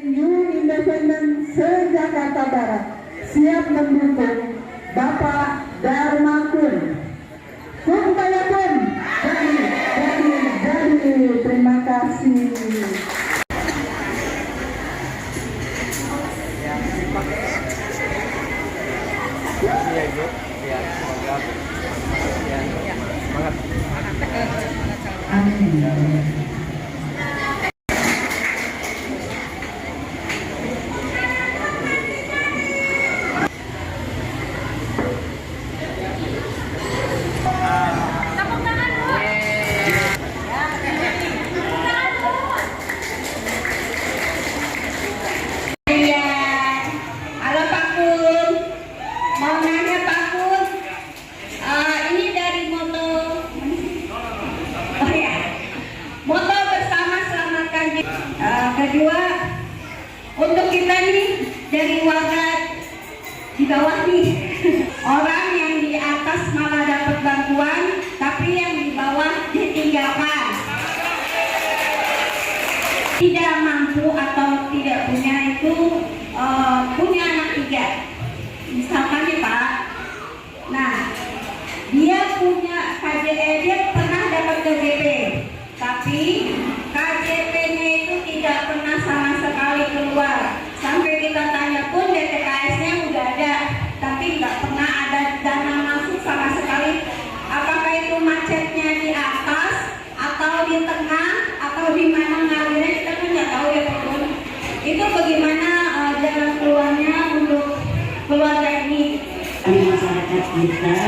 New Independent se-Jakarta Barat siap mendukung Bapak Dharma Kun. Kun Kaya Kun. Jadi, terima kasih. Amin. Kedua, untuk kita nih dari warga di bawah nih, orang yang di atas malah dapat bantuan, tapi yang di bawah ditinggalkan. Tidak mampu atau tidak punya itu punya anak 3. Misalkan nih Pak, nah dia punya KJP, dia pernah dapat KJP, tapi KJP-nya itu tidak pernah sama sekali keluar. Sampai kita tanya pun DTKS-nya udah ada, tapi nggak pernah ada dana masuk sama sekali. Apakah itu macetnya di atas, atau di tengah, atau di mana ngalirnya, kita kan nggak tahu ya Pak. Itu bagaimana jalan keluarnya untuk keluarga ini? Di masyarakat kita,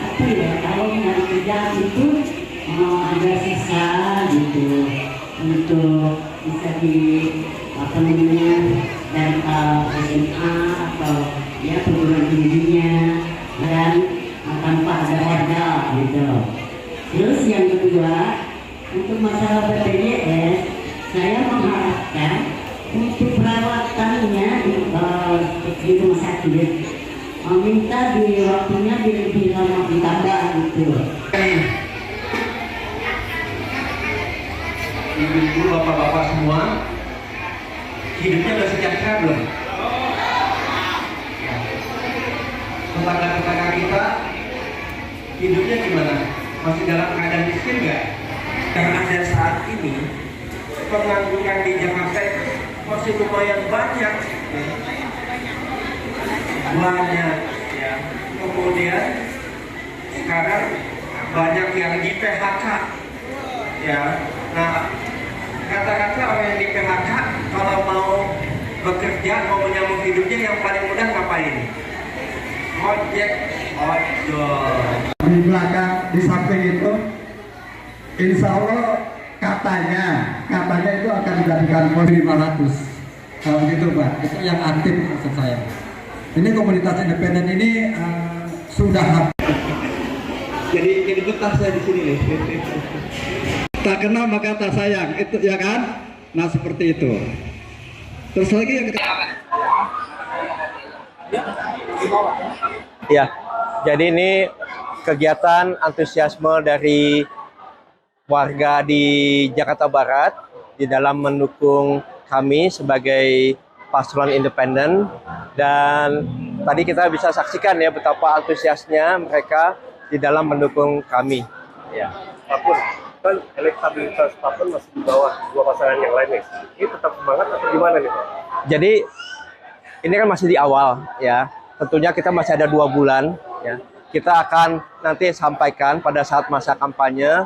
apa ya, kalau nyari kerjaan itu ada sisa gitu untuk bisa di apa namanya dan SMA atau ya perguruan tingginya dan tanpa ada modal gitu. Terus yang kedua, untuk masalah BPJS, saya mengharapkan untuk perawatannya di rumah sakit minta di waktunya lebih lama ditambah gitu. Ibu-ibu, bapak-bapak semua, hidupnya udah sejahtera belum? Tetangga-tetangga kita hidupnya gimana? Masih dalam keadaan miskin nggak? Karena ada saat ini pengangguran di Jakarta itu masih lumayan banyak, ya. Kemudian sekarang banyak yang di PHK, ya. Nah, kata-kata orang yang di PHK kalau mau bekerja, mau menyambung hidupnya, yang paling mudah ngapain? Ojek, ojol. Di belakang, di samping itu, insya Allah katanya itu akan dijadikan 500. Kalau gitu Pak, itu yang aktif maksud saya. Ini komunitas independen ini sudah habis. Jadi betah saya di sini nih. Tak kenal maka tak sayang, itu ya kan? Nah seperti itu. Terus lagi yang ya, jadi ini kegiatan antusiasme dari warga di Jakarta Barat di dalam mendukung kami sebagai paslon independen, dan tadi kita bisa saksikan ya betapa antusiasnya mereka di dalam mendukung kami. Ya. Pak Pun, kan elektabilitas Pak Pun masih di bawah dua pasangan yang lain nih. Ini tetap semangat atau gimana nih Pak? Jadi ini kan masih di awal ya. Tentunya kita masih ada 2 bulan ya. Kita akan nanti sampaikan pada saat masa kampanye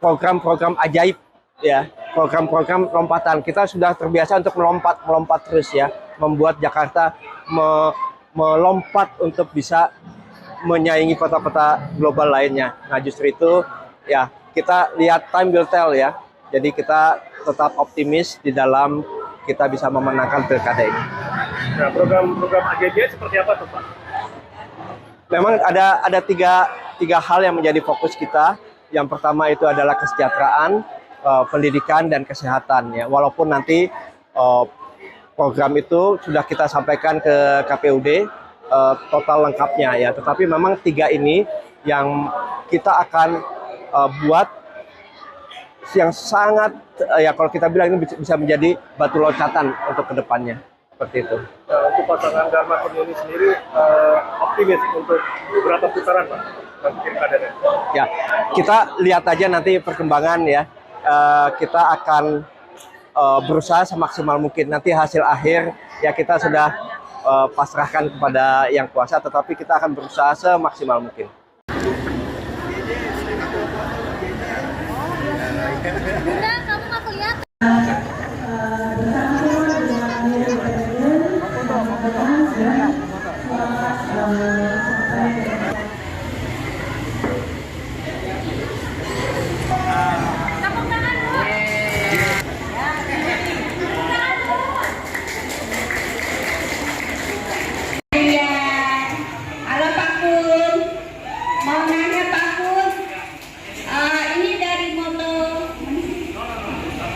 program-program ajaib ya, program-program lompatan. Kita sudah terbiasa untuk melompat terus ya, membuat Jakarta melompat untuk bisa menyaingi kota-kota global lainnya. Nah justru itu ya, kita lihat time will tell ya. Jadi kita tetap optimis di dalam kita bisa memenangkan pilkada ini. Nah, program-program AJJ seperti apa tuh Pak? Memang ada tiga hal yang menjadi fokus kita. Yang pertama itu adalah kesejahteraan, pendidikan dan kesehatan ya. Walaupun nanti program itu sudah kita sampaikan ke KPUD total lengkapnya ya. Tetapi memang 3 ini yang kita akan buat yang sangat ya kalau kita bilang ini bisa menjadi batu loncatan untuk kedepannya seperti itu. Nah, untuk pasangan Dharma Kurniawan sendiri optimis untuk berapa putaran Pak nanti pilkadanya? Ya, kita lihat aja nanti perkembangan ya. Kita akan berusaha semaksimal mungkin. Nanti hasil akhir ya kita sudah pasrahkan kepada yang kuasa, tetapi kita akan berusaha semaksimal mungkin. Bunda, kamu nggak kelihatan. Tepuk tangan, Bu. Iya. Halo Pak Kun. Mau nanya Pak Kun. Ini dari Moto.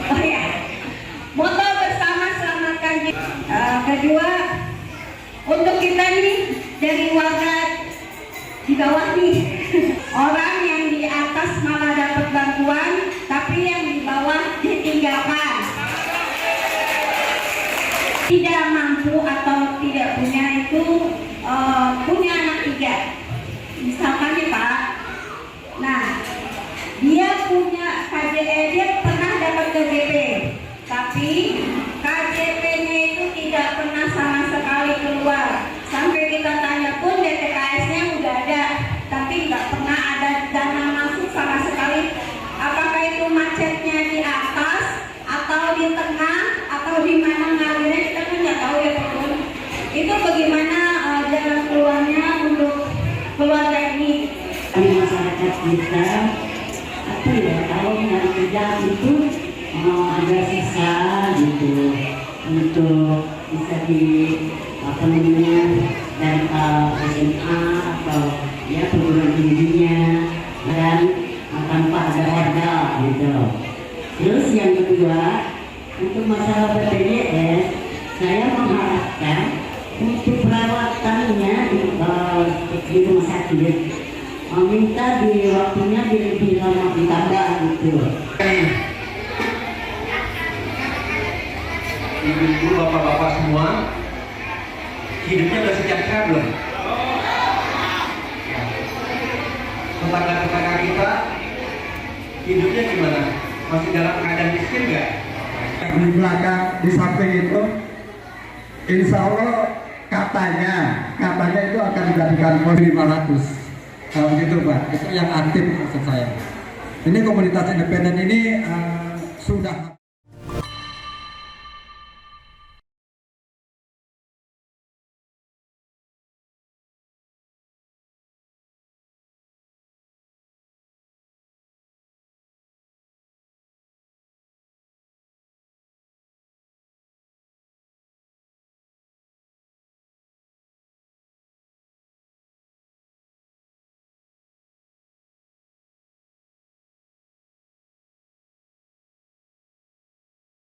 Oh ya. Moto bersama selamatkan. Kedua, untuk kita nih dari warga di bawah nih. Orang yang di atas malah dapat bantuan, tapi yang di bawah ditinggalkan. Tidak mampu atau tidak punya itu punya anak 3 misalkan nih Pak. Nah, dia punya KJP, dia pernah dapat KJP, tapi KJP-nya itu tidak pernah sama sekali keluar. Sampai kita tanya pun DTKS-nya udah ada, tapi nggak pernah ada dana masuk sama sekali. Apakah itu macetnya di atas atau di tengah atau di mana ngalirnya, kita kan nggak tahu ya Pak. Itu bagaimana jalan keluarnya untuk keluarga ini? Di masyarakat kita apa ya, kalau nyari kerjaan itu agak susah gitu untuk bisa di apa namanya dan SMA atau ya perguruan tingginya dan tanpa ada modal gitu. Terus yang kedua, untuk masalah BPJS, saya mengharapkan untuk perawatannya di rumah sakit minta di waktunya lebih lama ditambah gitu. Ibu-ibu, bapak-bapak semua, hidupnya udah sejahtera belum? Tetangga-tetangga kita hidupnya gimana? Masih dalam keadaan miskin nggak? Di belakang, di samping itu, insya Allah katanya itu akan dijadikan pos 500. Begitu Pak, itu yang aktif maksud saya. Ini komunitas independen ini sudah